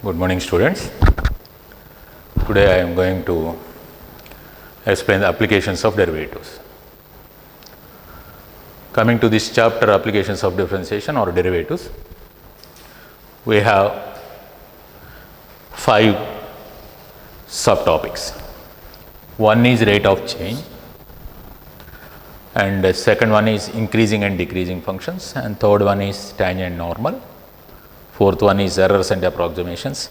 Good morning, students. Today I am going to explain the applications of derivatives. Coming to this chapter, applications of differentiation or derivatives, we have 5 subtopics. One is rate of change, and the second one is increasing and decreasing functions, and third one is tangent normal, fourth one is errors and approximations,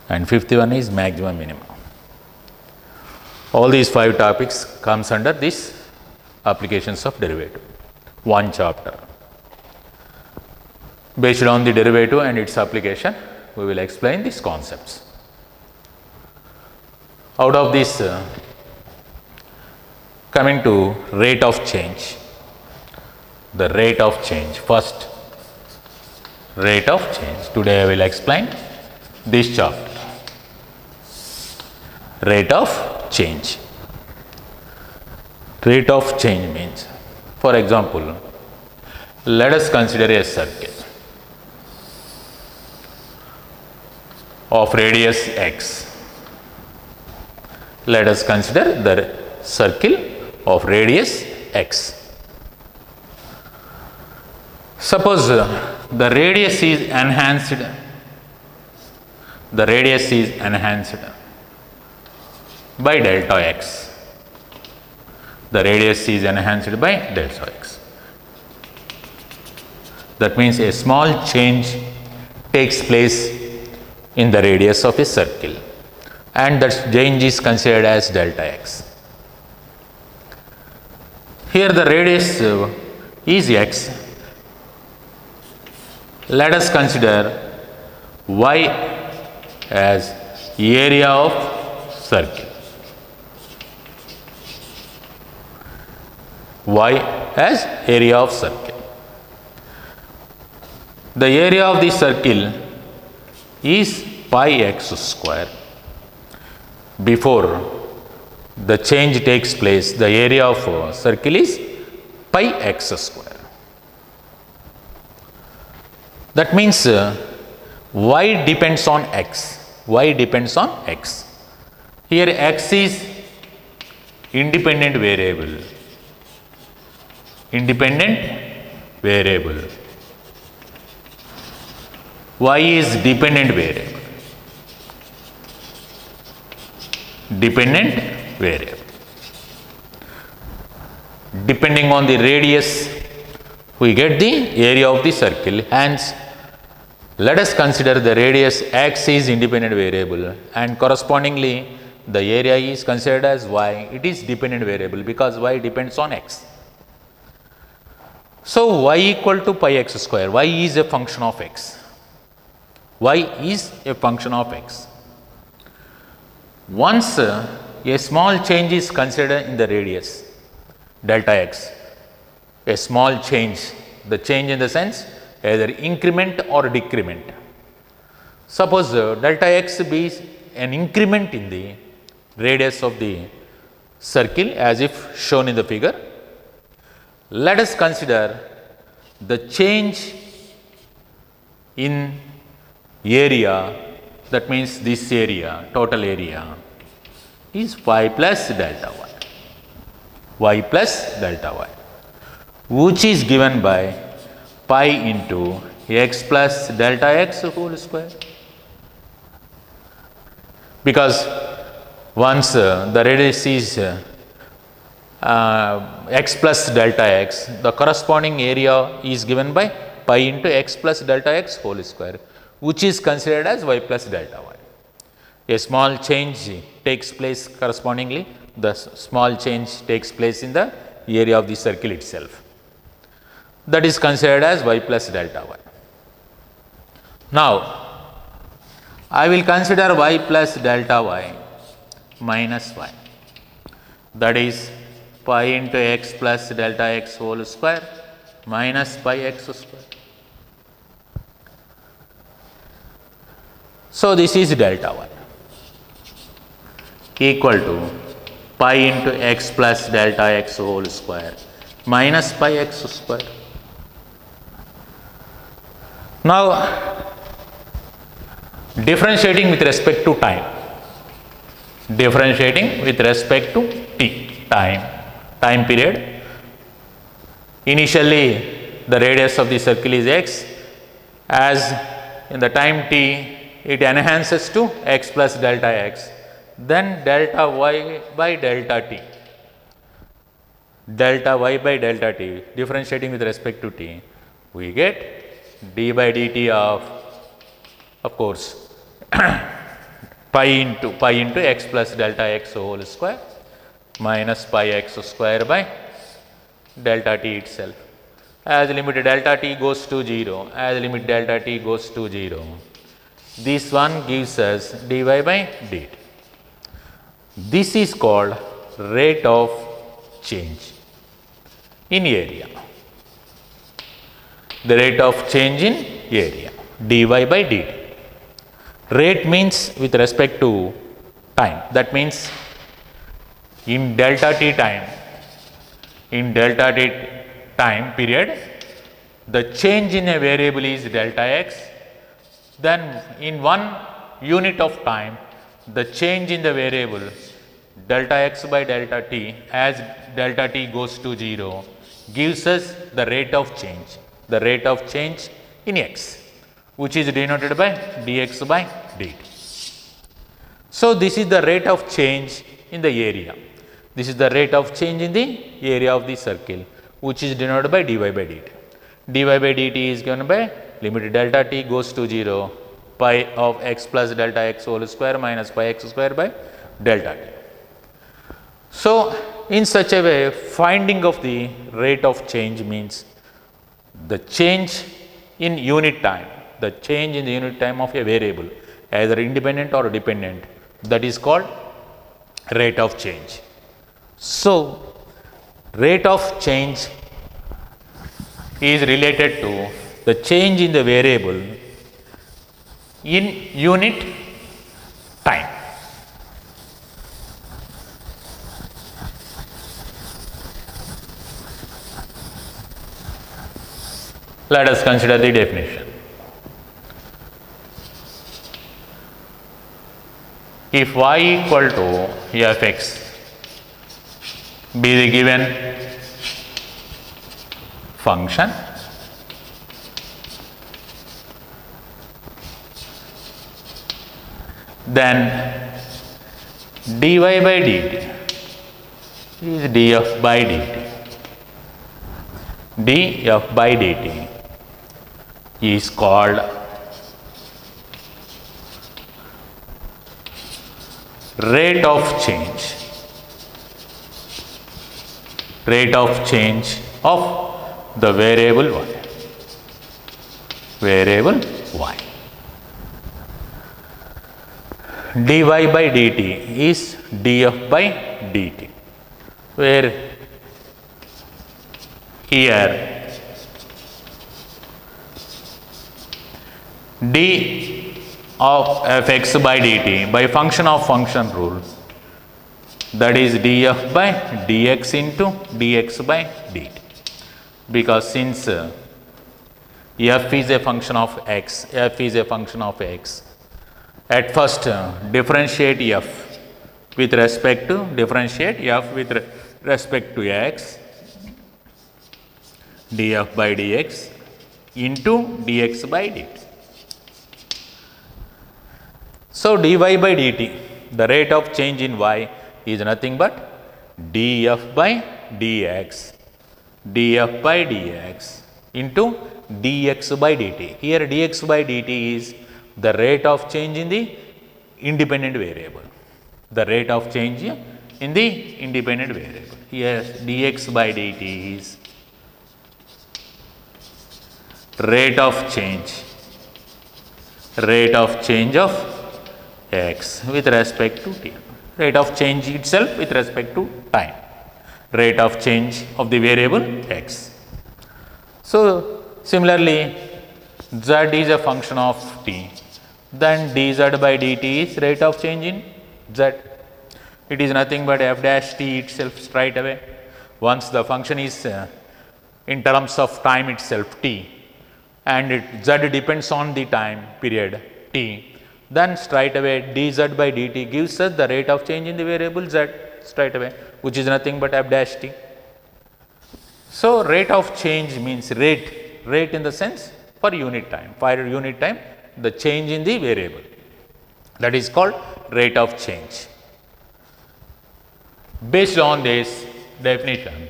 and fifth one is maximum minimum. All these 5 topics comes under this applications of derivative, one chapter. Based on the derivative and its application, we will explain these concepts. Out of this, coming to rate of change, the rate of change, first rate of change. Today I will explain this chapter, rate of change. Rate of change means, for example, let us consider a circle of radius x. Let us consider the circle of radius x. Suppose the radius is enhanced, by delta x. The radius is enhanced by delta x. That means a small change takes place in the radius of a circle, and that change is considered as delta x. Here the radius is x. Let us consider y as area of circle. Y as area of circle. The area of the circle is pi x square. Before the change takes place, the area of circle is pi x square. That means y depends on x. Y depends on x. Here x is independent variable. Y is dependent variable. Depending on the radius, we get the area of the circle. Hence, let us consider the radius x is independent variable, and correspondingly the area is considered as y. It is dependent variable because y depends on x. So y equal to pi x square. Y is a function of x. Once a small change is considered in the radius delta x, a small change, the change in the sense either increment or decrement. Suppose delta x be an increment in the radius of the circle as if shown in the figure. Let us consider the change in area, that means this area, total area is y plus delta y, which is given by pi into x plus delta x whole square. Because once the radius is x plus delta x, the corresponding area is given by pi into x plus delta x whole square, which is considered as y plus delta y. A small change takes place correspondingly. The small change takes place in the area of the circle itself. That is considered as y plus delta y. Now, I will consider y plus delta y minus y. That is pi into x plus delta x whole square minus pi x square. So this is delta y equal to pi into x plus delta x whole square minus pi x square. Now differentiating with respect to time, differentiating with respect to t, time period. Initially the radius of the circle is x, as in the time t it enhances to x plus delta x, then delta y by delta t, delta y by delta t, differentiating with respect to t, we get d by dt of course pi into x plus delta x whole square minus pi x square by delta t itself. As limit delta t goes to 0, as limit delta t goes to 0, this one gives us dy by dt. This is called rate of change in area, the rate of change in area, dy by dt. Rate means with respect to time, that means in delta t time, in delta t time period, the change in a variable is delta x, then in 1 unit of time, the change in the variable delta x by delta t as delta t goes to 0 gives us the rate of change, the rate of change in x, which is denoted by dx by dt. So this is the rate of change in the area. This is the rate of change in the area of the circle, which is denoted by dy by dt. dy by dt is given by limit delta t goes to 0, pi of x plus delta x whole square minus pi x square by delta t. So in such a way, finding of the rate of change means the change in unit time, the change in the unit time of a variable, either independent or dependent, that is called rate of change. So rate of change is related to the change in the variable in unit time. Let us consider the definition. If y equal to fx be the given function, then dy by dt is df by dt. df by dt is called rate of change, rate of change of the variable y, variable y. dy by dt is df by dt, where here d of fx by dt by function of function rule, that is df by dx into dx by dt, because since f is a function of x, f is a function of x, at first differentiate f with respect to x, df by dx into dx by dt. So dy by dt, the rate of change in y is nothing but df by dx, df by dx into dx by dt. Here dx by dt is the rate of change in the independent variable, the rate of change in the independent variable. Here dx by dt is rate of change of x with respect to t, rate of change itself with respect to time, rate of change of the variable x. So similarly, z is a function of t, then dz by dt is rate of change in z. It is nothing but f dash t itself straight away. Once the function is in terms of time itself t, and z depends on the time period t, then straight away dz by dt gives us the rate of change in the variable z straight away, which is nothing but f dash t. So, rate of change means rate in the sense for unit time, the change in the variable, that is called rate of change. Based on this definition,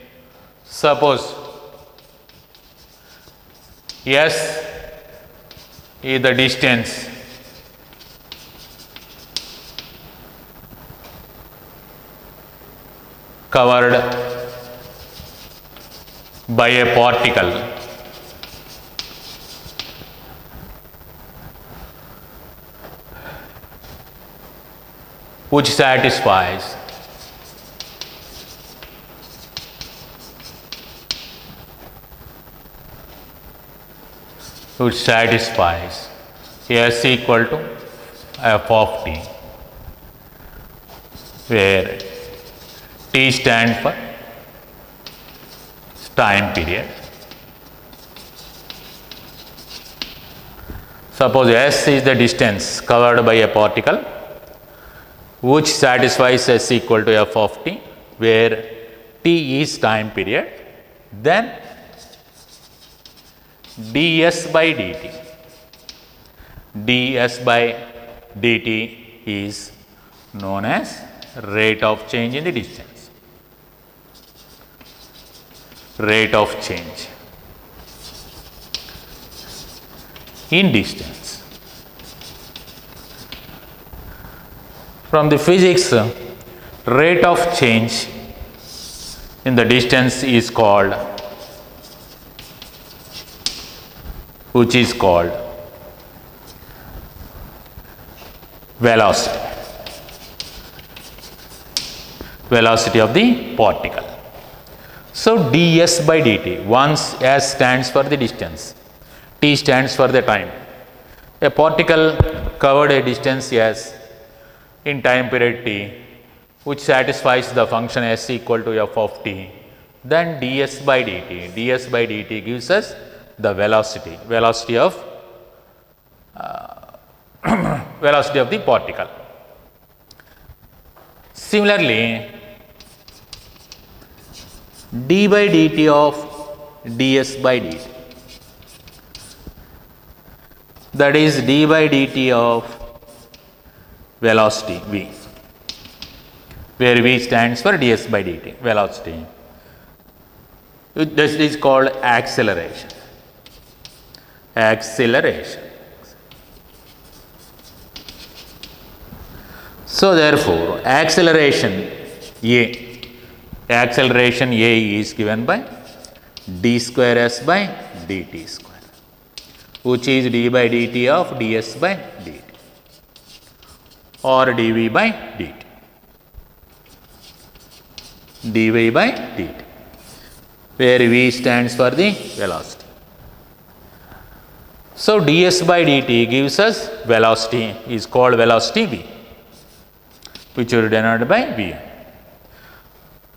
suppose S is the distance covered by a particle which satisfies S equal to f of t, where t stands for time period. Suppose S is the distance covered by a particle which satisfies S equal to f of t, where t is time period, then ds by dt is known as rate of change in the distance. Rate of change in distance. From the physics, rate of change in the distance is called, which is called velocity. Velocity of the particle. So, ds by dt, once S stands for the distance, t stands for the time. A particle covered a distance S in time period t, which satisfies the function S equal to f of t, then ds by dt gives us the velocity of velocity of the particle. Similarly, d by dt of ds by dt, that is d by dt of velocity v, where v stands for ds by dt, velocity. This is called acceleration. So, therefore, acceleration A is given by d square s by dt square, which is d by dt of ds by dt or dv by dt, where v stands for the velocity. So, ds by dt gives us velocity, is called velocity v, which will denoted by v.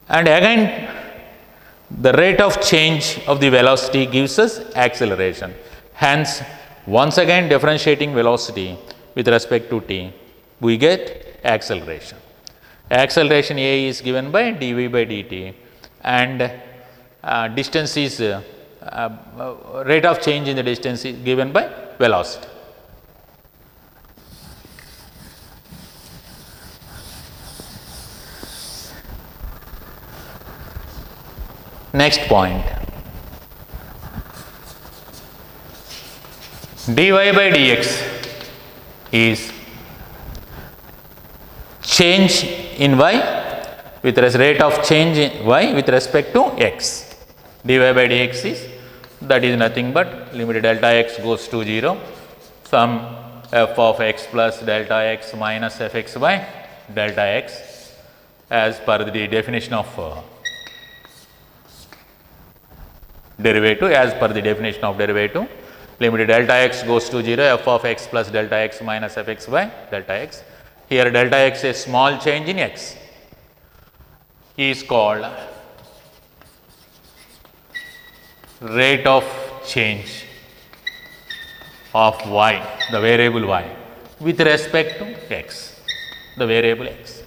And again, the rate of change of the velocity gives us acceleration. Hence, once again differentiating velocity with respect to t, we get acceleration. Acceleration A is given by dv by dt, and distance is rate of change in the distance is given by velocity. Next point, dy by dx is change in y with rate of change in y with respect to x. Dy by dx is, that is nothing but limit delta x goes to 0, sum f of x plus delta x minus fx by delta x as per the definition of derivative, limit delta x goes to 0, f of x plus delta x minus fx by delta x. Here delta x is small change in x, is called rate of change of y, the variable y, with respect to x, the variable x.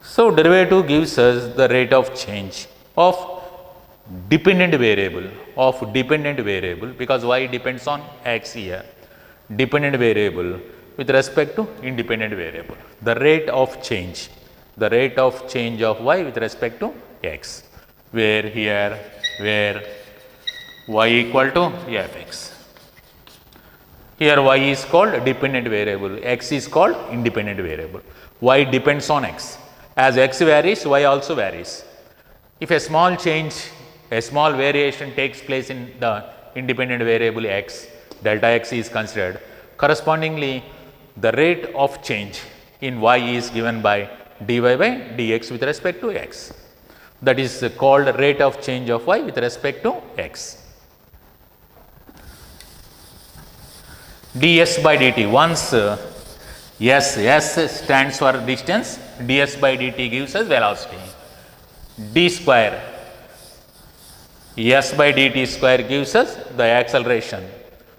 So, derivative gives us the rate of change of dependent variable because y depends on x here, dependent variable with respect to independent variable, the rate of change of y with respect to x, where y equal to fx. Here y is called dependent variable, x is called independent variable. Y depends on x. As x varies, y also varies. If a small variation takes place in the independent variable x, delta x is considered. Correspondingly, the rate of change in y is given by dy by dx with respect to x. That is called rate of change of y with respect to x. ds by dt, once s stands for distance, ds by dt gives us velocity. D square, s by dt square gives us the acceleration.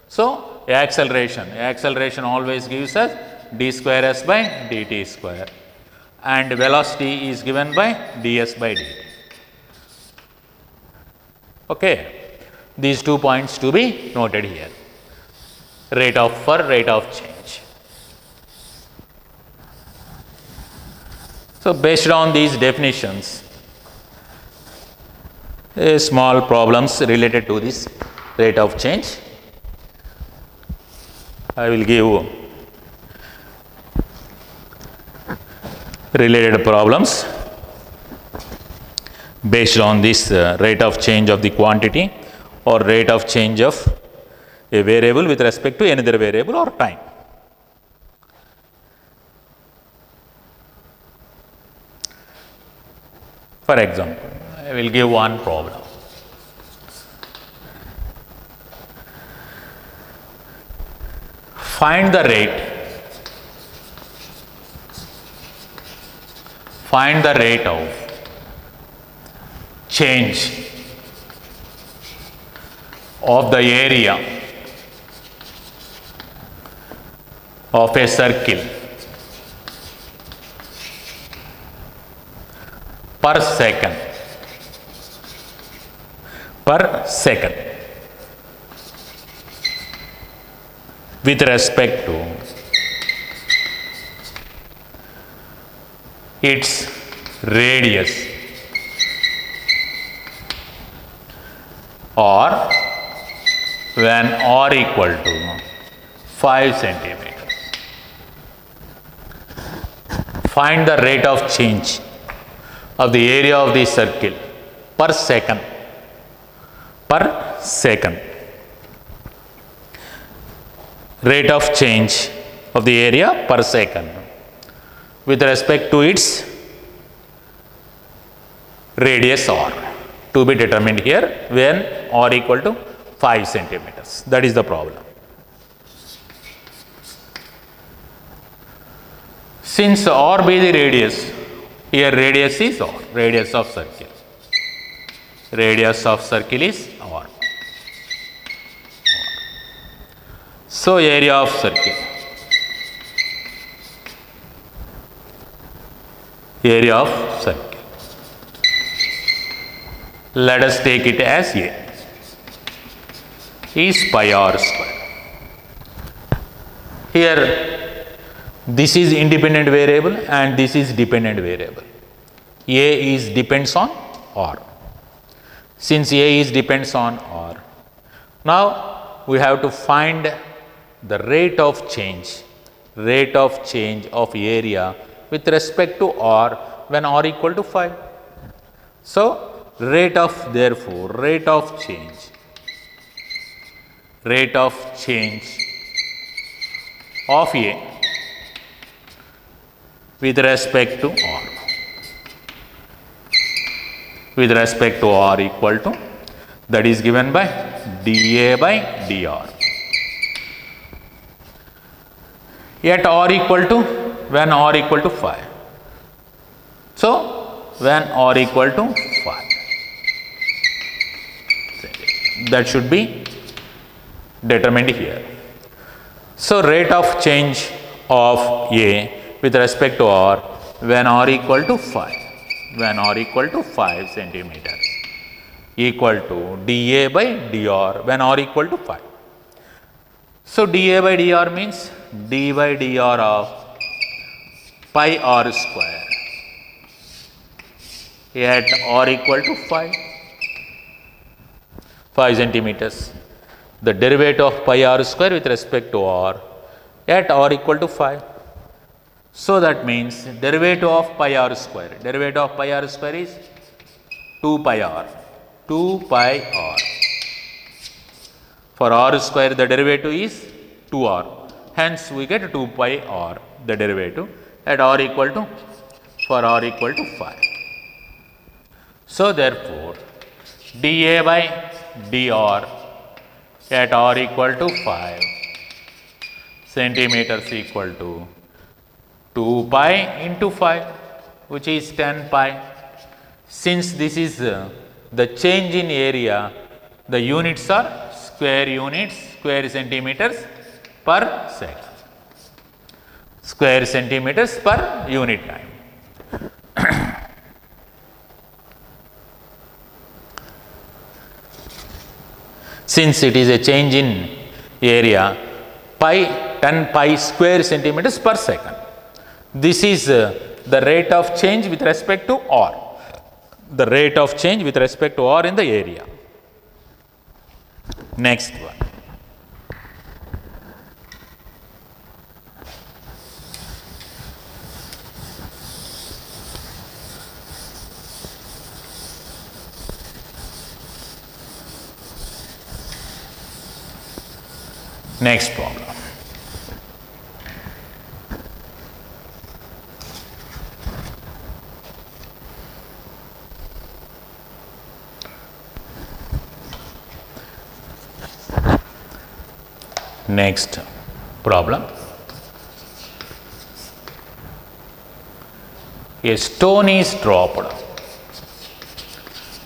So, acceleration always gives us d square s by dt square, and velocity is given by ds by dt. Okay. These 2 points to be noted here. Rate of change. So, based on these definitions, small problems related to this rate of change, I will give related problems based on this rate of change of the quantity or rate of change of a variable with respect to another variable or time. For example, I will give one problem. Find the rate of change of the area of a circle per second with respect to its radius or when r equal to 5 centimeters. Find the rate of change of the area of the circle per second. Rate of change of the area per second with respect to its radius r, to be determined here when r equal to 5 centimeters. That is the problem. Since r be the radius, here radius is r, radius of circle. Radius of circle is r. So, area of circle. Area of circle. Let us take it as A is pi r square. Here this is independent variable and this is dependent variable. A is depends on r. Since A is depends on r, now we have to find the rate of change of area with respect to r when r equal to 5. So, rate of change of A with respect to r equal to, that is given by dA by dr. At r equal to, when r equal to 5. So, when r equal to 5, that should be determined here. So, rate of change of A with respect to R when R equal to 5, when R equal to 5 centimeters, equal to dA by dr when R equal to 5. So, dA by dr means d by dr of pi r square at R equal to 5 centimeters. The derivative of pi r square with respect to r at R equal to 5. So, that means derivative of pi r square is 2 pi r. For r square the derivative is 2r. Hence, we get 2 pi r the derivative at r equal to 5. So, therefore, dA by dr at r equal to 5 centimeters equal to 2 pi into 5, which is 10 pi. Since this is the change in area, the units are square units, square centimeters per second, square centimeters per unit time. Since it is a change in area, 10 pi square centimeters per second. This is the rate of change with respect to r, the rate of change with respect to r in the area. Next one. Next problem. Next problem. A stone is dropped.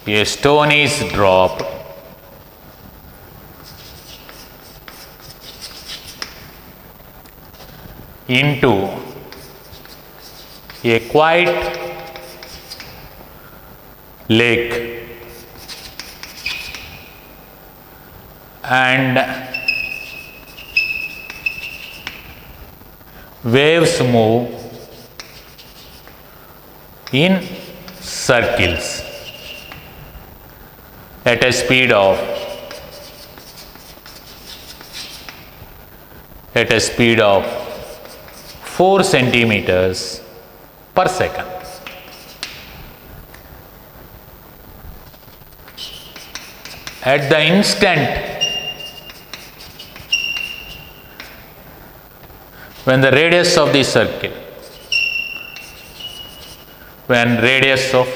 A stone is dropped into a quiet lake and waves move in circles at a speed of 4 centimeters per second. At the instant when the radius of the circle, when radius of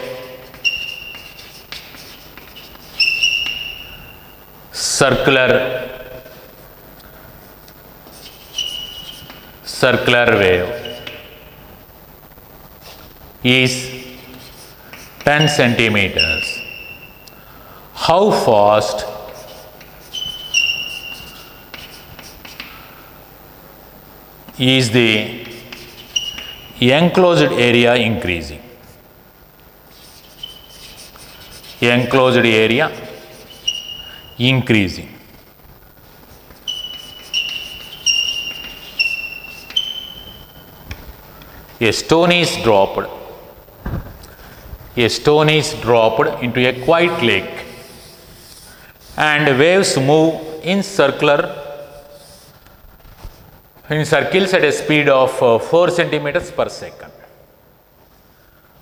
circular wave is 10 centimeters, how fast is the enclosed area increasing? Enclosed area increasing. A stone is dropped into a quiet lake and waves move in circles at a speed of 4 centimeters per second.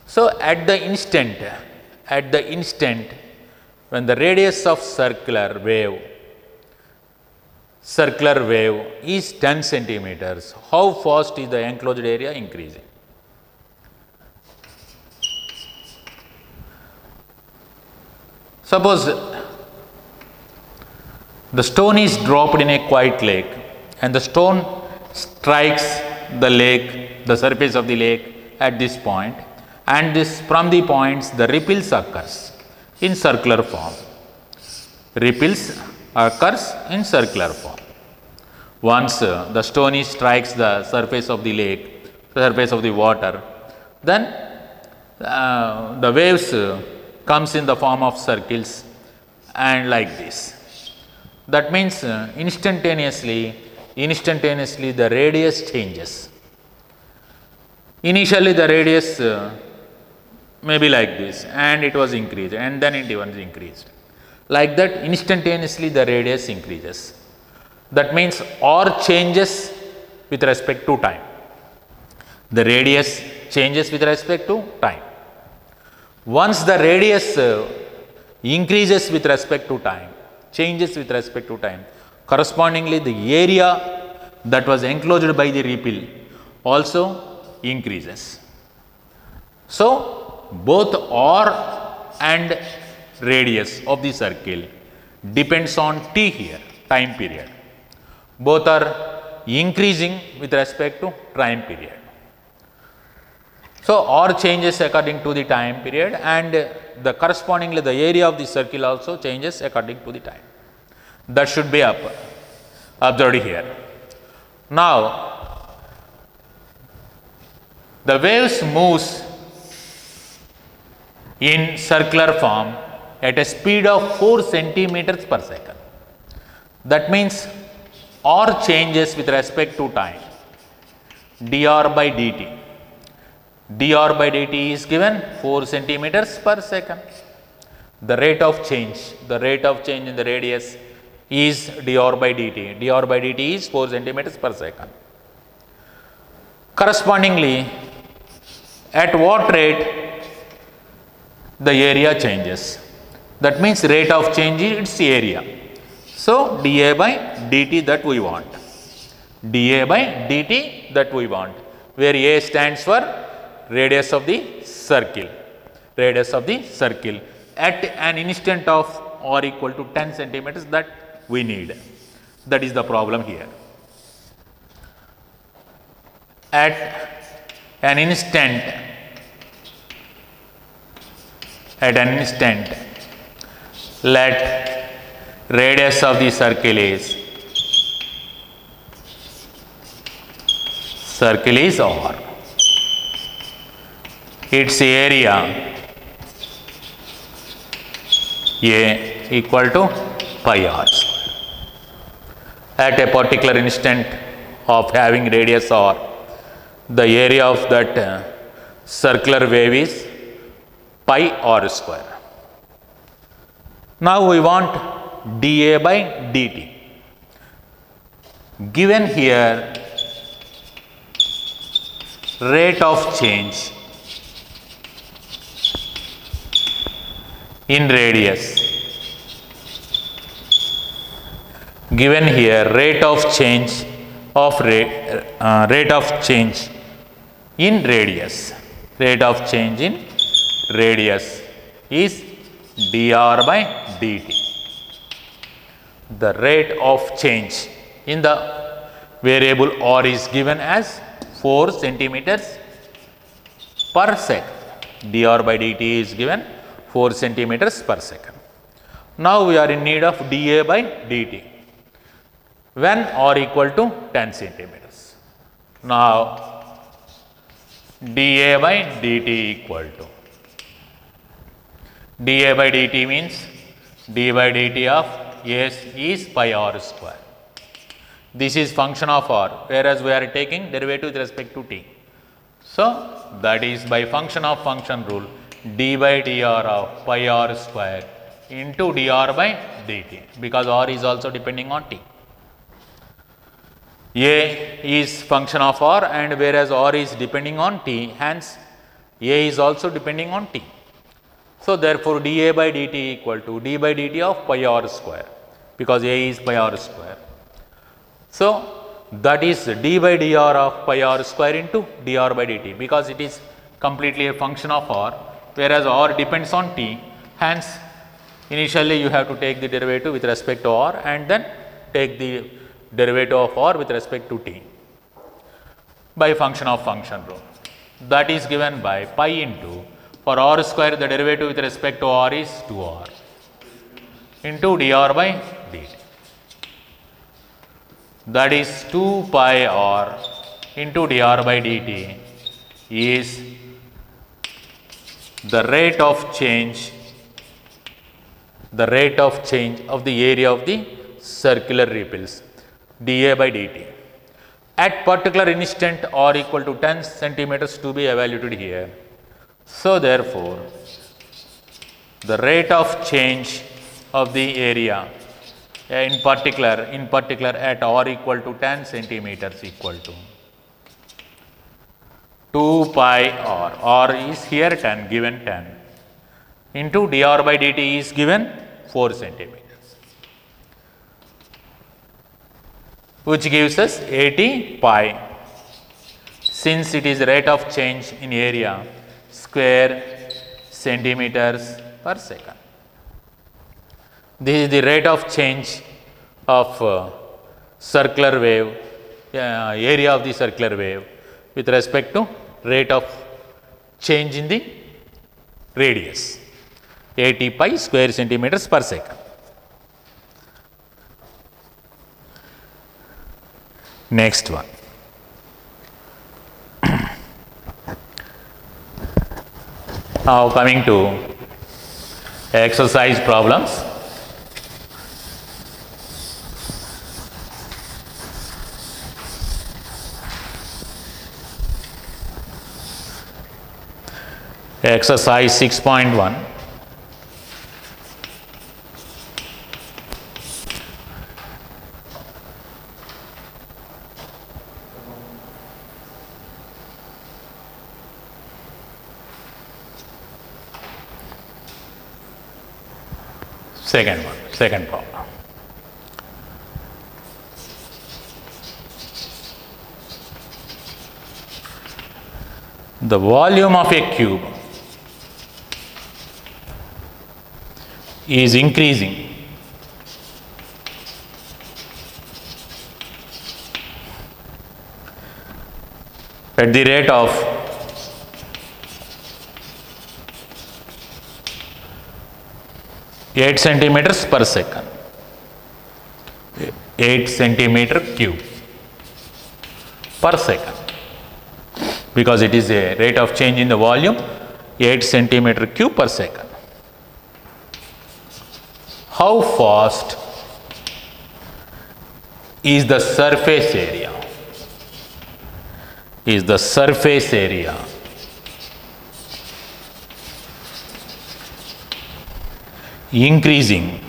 So, at the instant when the radius of circular wave is 10 centimeters, how fast is the enclosed area increasing? Suppose the stone is dropped in a quiet lake and the stone strikes the lake, the surface of the lake at this point, and from the points the ripples occurs in circular form. Ripples occurs in circular form. Once the stone strikes the surface of the lake, surface of the water, then the waves comes in the form of circles and like this. That means instantaneously the radius changes. Initially the radius may be like this, and it was increased, and then it was increased. Like that, instantaneously the radius increases. That means r changes with respect to time. The radius changes with respect to time. Once the radius increases with respect to time, changes with respect to time, correspondingly the area that was enclosed by the ripple also increases. So, both r and radius of the circle depends on t here, time period. Both are increasing with respect to time period. So, r changes according to the time period, and the correspondingly the area of the circle also changes according to the time. That should be observed here. Now, the waves moves in circular form at a speed of 4 centimeters per second. That means r changes with respect to time, dr by dt. dr by dt is given 4 centimeters per second. The rate of change in the radius is dr by dt. dr by dt is 4 centimeters per second. Correspondingly, at what rate the area changes? That means rate of change is its area. So, dA by dt that we want. dA by dt that we want, where A stands for radius of the circle. Radius of the circle at an instant of r equal to 10 centimeters that we need. That is the problem here. At an instant, let radius of the circle is r. Its area A equal to pi r square. At a particular instant of having radius r, the area of that circular wave is pi r square. Now we want dA by dt. Given here rate of change in radius, given here rate of change in radius, is dr by dt. The rate of change in the variable r is given as 4 centimeters per second. dr by dt is given 4 centimeters per second. Now we are in need of dA by dt when r equal to 10 centimeters. Now dA by dt equal to, dA by dt means d by dt of S is pi r square. This is function of r, whereas we are taking derivative with respect to t. So that is by function of function rule, d by dr of pi r square into dr by dt, because r is also depending on t. A is function of r, and whereas r is depending on t, hence A is also depending on t. So therefore dA by dt equal to d by dt of pi r square, because A is pi r square. So that is d by dr of pi r square into dr by dt, because it is completely a function of r, whereas r depends on t. Hence initially you have to take the derivative with respect to r, and then take the derivative of r with respect to t by function of function rule. That is given by pi into, for r square the derivative with respect to r is 2r into dr by dt. that is 2 pi r into dr by dt is the rate of change of the area of the circular ripples dA by dt at particular instant r equal to 10 centimeters to be evaluated here. So therefore, the rate of change of the area in particular at r equal to 10 centimeters equal to 2 pi r is here 10, given 10, into dr by dt is given 4 centimeters, which gives us 80 pi, since it is rate of change in area square centimeters per second. This is the rate of change of circular wave, area of the circular wave with respect to rate of change in the radius, 80 pi square centimeters per second. Next one. Now coming to exercise problems. Exercise 6.1. Second problem. The volume of a cube is increasing at the rate of 8 centimeters per second, 8 centimeter cube per second, because it is a rate of change in the volume 8 centimeter cube per second. How fast is the surface area? Is the surface area increasing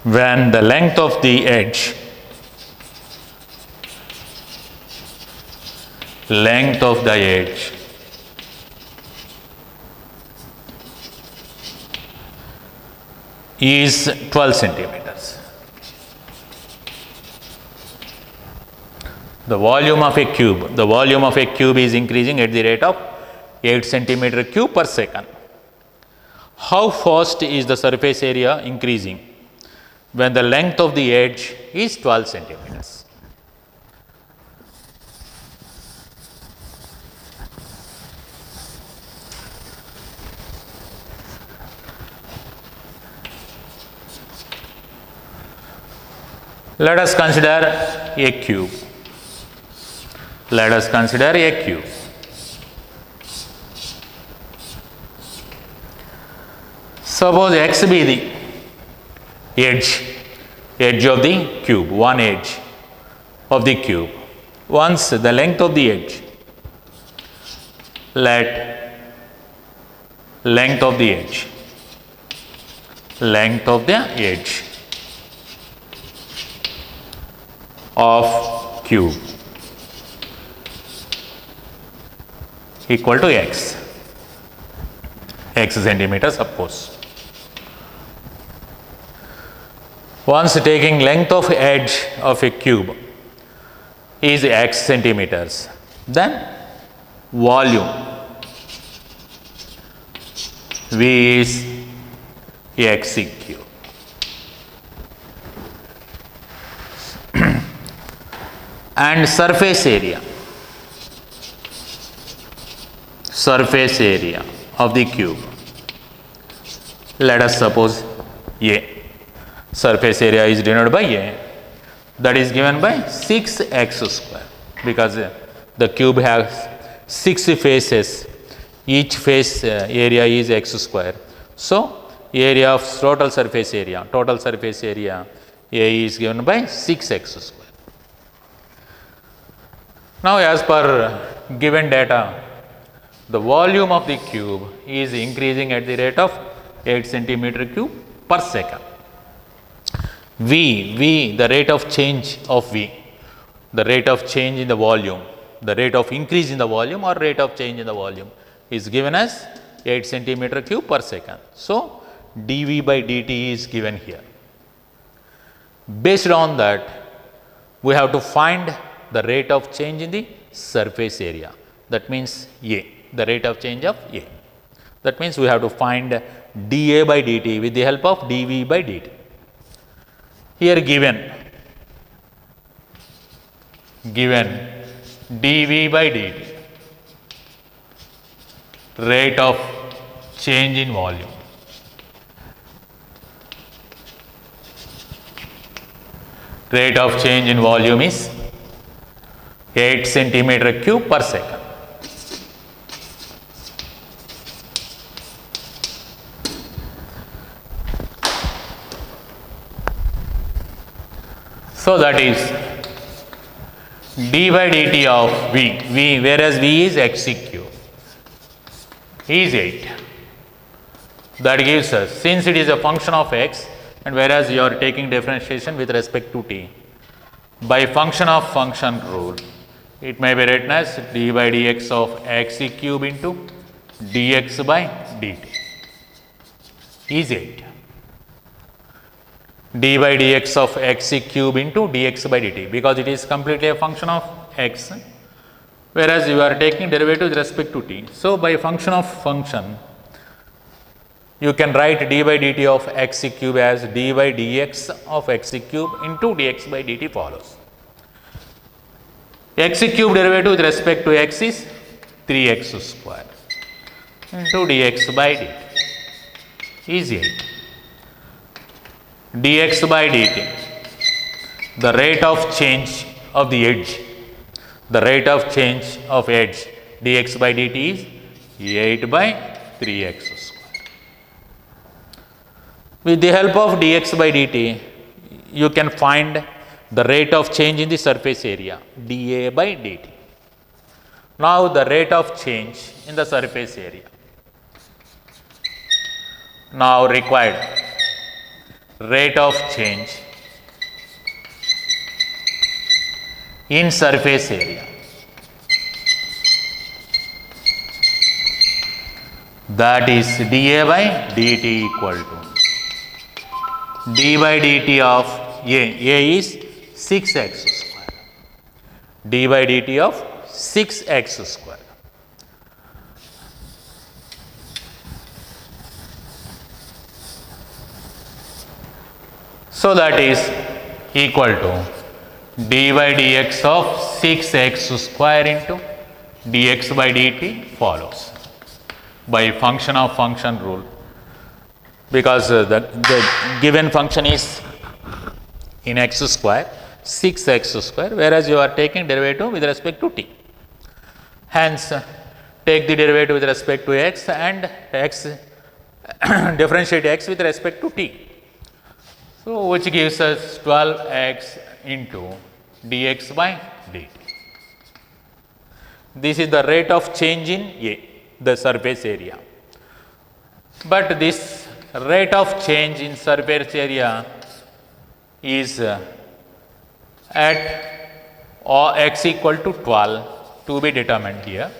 when the length of the edge is 12 centimeters. The volume of a cube is increasing at the rate of 8 centimeter cube per second. How fast is the surface area increasing when the length of the edge is 12 centimeters? Let us consider a cube. Suppose x be the edge of the cube, one edge of the cube. Once the length of the edge, let length of the edge of cube equal to x centimeters, suppose. Once taking length of edge of a cube is x centimeters, then volume V is x cube. And surface area of the cube, let us suppose A. surface area is denoted by A, that is given by 6x square, because the cube has 6 faces, each face area is x square. So, area of total surface area A is given by 6x square. Now, as per given data, the volume of the cube is increasing at the rate of 8 centimeter cube per second. V, the rate of change of V, the rate of change in the volume, the rate of increase in the volume or rate of change in the volume is given as 8 centimeter cube per second. So, dV by dt is given here. Based on that, we have to find the rate of change in the surface area, that means A, the rate of change of A. That means we have to find dA by dt with the help of dV by dt. Here given dV by dt, rate of change in volume. Rate of change in volume is 8 centimeter cube per second. So, that is d by dt of V, whereas V is x cube, is 8. That gives us, since it is a function of x and whereas you are taking differentiation with respect to t, by function of function rule, it may be written as d by dx of x cube into dx by dt is 8. D by dx of x cube into dx by dt, because it is completely a function of x, whereas you are taking derivative with respect to t. So, by function of function, you can write d by dt of x cube as d by dx of x cube into dx by dt follows. X cube derivative with respect to x is 3x square into dx by dt is 8. Dx by dt, the rate of change of the edge, the rate of change of edge dx by dt is 8 by 3x square. With the help of dx by dt, you can find the rate of change in the surface area dA by dt. Now, the rate of change in the surface area. Now, required rate of change in surface area, that is dA by dt equal to d by dt of A is 6x square, d by dt of 6x square. So, that is equal to d by dx of 6x square into dx by dt follows by function of function rule, because the given function is in x square 6x square, whereas you are taking derivative with respect to t. Hence, take the derivative with respect to x and x differentiate x with respect to t. So, which gives us 12x into dx by dt. This is the rate of change in A, the surface area. But this rate of change in surface area is at x equal to 12 to be determined here.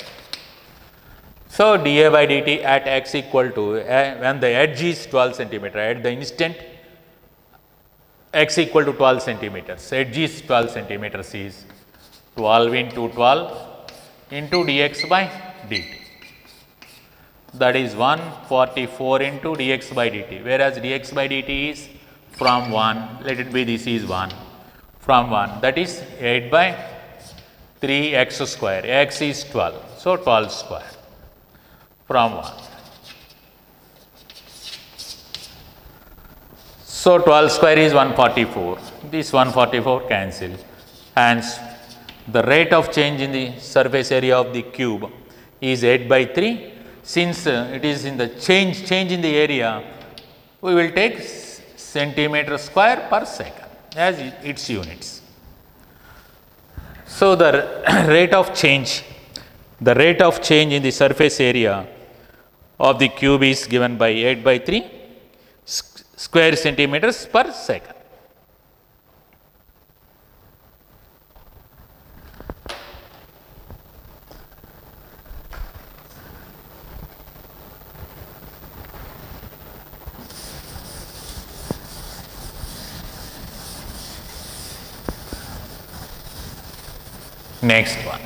So, dA by dt at x equal to when the edge is 12 centimeter, at the instant x equal to 12 centimeters, edge is 12 centimeters is 12 into 12 into dx by dt, that is 144 into dx by dt, whereas dx by dt is from 1, let it be this is 1, from 1, that is 8 by 3x square, x is 12, so 12 square from 1. So 12 square is 144. This 144 cancel. Hence, the rate of change in the surface area of the cube is 8 by 3. Since it is in the change in the area, we will take centimeter square per second as its units. So the rate of change in the surface area of the cube is given by 8 by 3 square centimeters per second. Next one.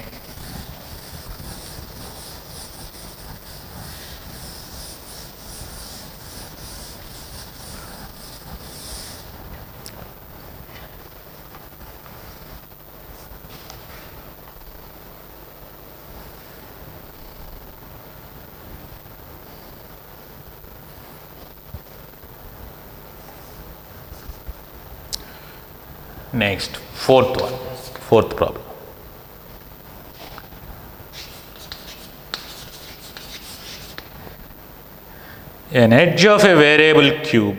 Next, fourth problem. An edge of a variable cube,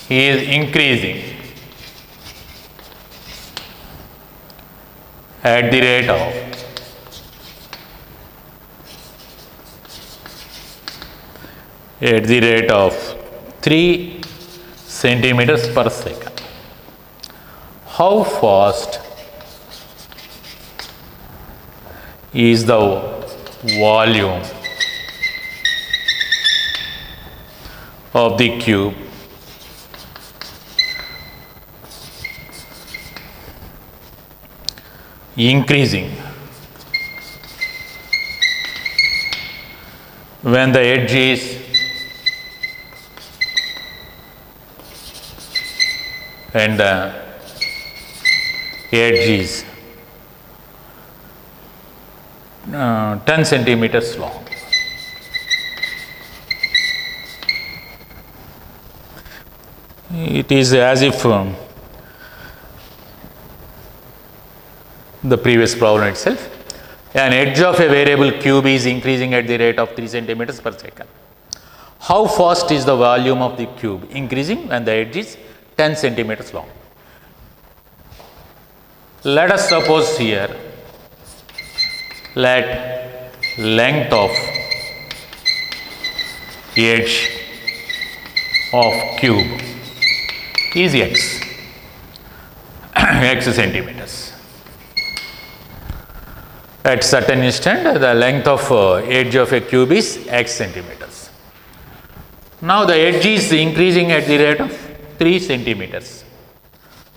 is increasing at the rate of 3 centimeters per second. How fast is the volume of the cube increasing when the edge is and the edge is 10 centimeters long. It is as if the previous problem itself. An edge of a variable cube is increasing at the rate of 3 centimeters per second. How fast is the volume of the cube increasing when the edge is 10 centimeters long? Let us suppose here, let length of edge of cube is x, x centimeters. At certain instant, the length of edge of a cube is x centimeters. Now the edge is increasing at the rate of 3 centimeters.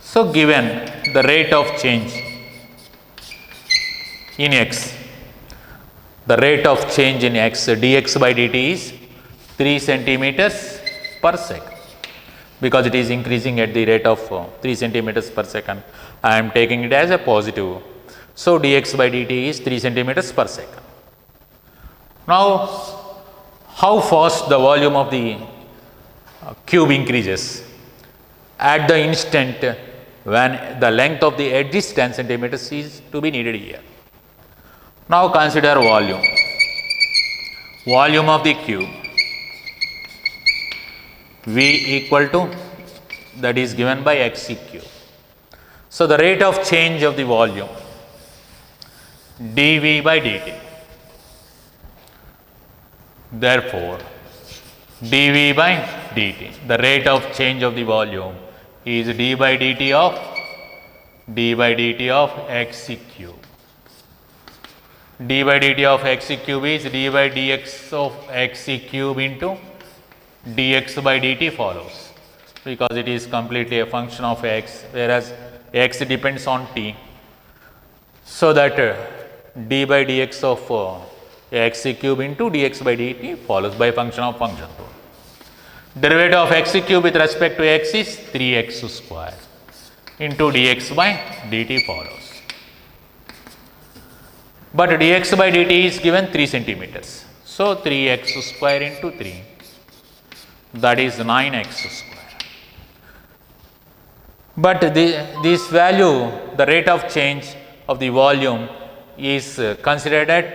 So given the rate of change in x, the rate of change in x dx by dt is 3 centimeters per second. Because it is increasing at the rate of 3 centimeters per second, I am taking it as a positive. So dx by dt is 3 centimeters per second. Now, how fast the volume of the cube increases? At the instant when the length of the edge is 10 centimeters is to be needed here. Now consider volume. Volume of the cube V equal to, that is given by x cube. So the rate of change of the volume dV by dt. Therefore, dV by dt, the rate of change of the volume is d by dt of x cube. d by dt of x cube is d by dx of x cube into dx by dt follows, because it is completely a function of x, whereas x depends on t. So that d by dx of x cube into dx by dt follows by function of function. Derivative of x cube with respect to x is 3x square. into dx by dt follows. But dx by dt is given 3 centimeters. So 3x square into 3, that is 9x square. But this value, the rate of change of the volume is considered at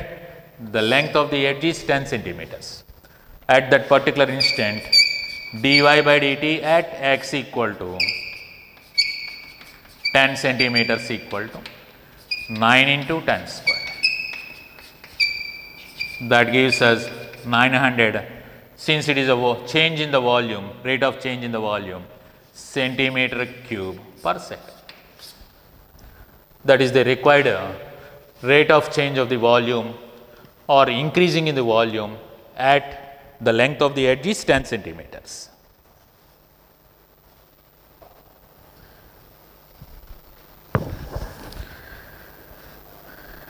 the length of the edge is 10 centimeters. At that particular instant, dy by dt at x equal to 10 centimeters equal to 9 into 10 square. That gives us 900, since it is a change in the volume, rate of change in the volume, centimeter cube per second. That is the required rate of change of the volume or increasing in the volume at the length of the edge is 10 centimeters.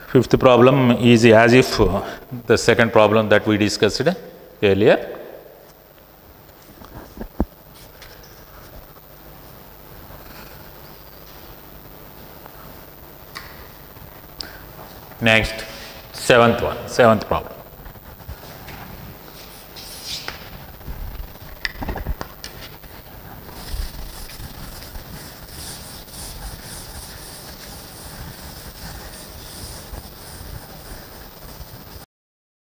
Fifth problem is as if the second problem that we discussed earlier. Next, seventh problem.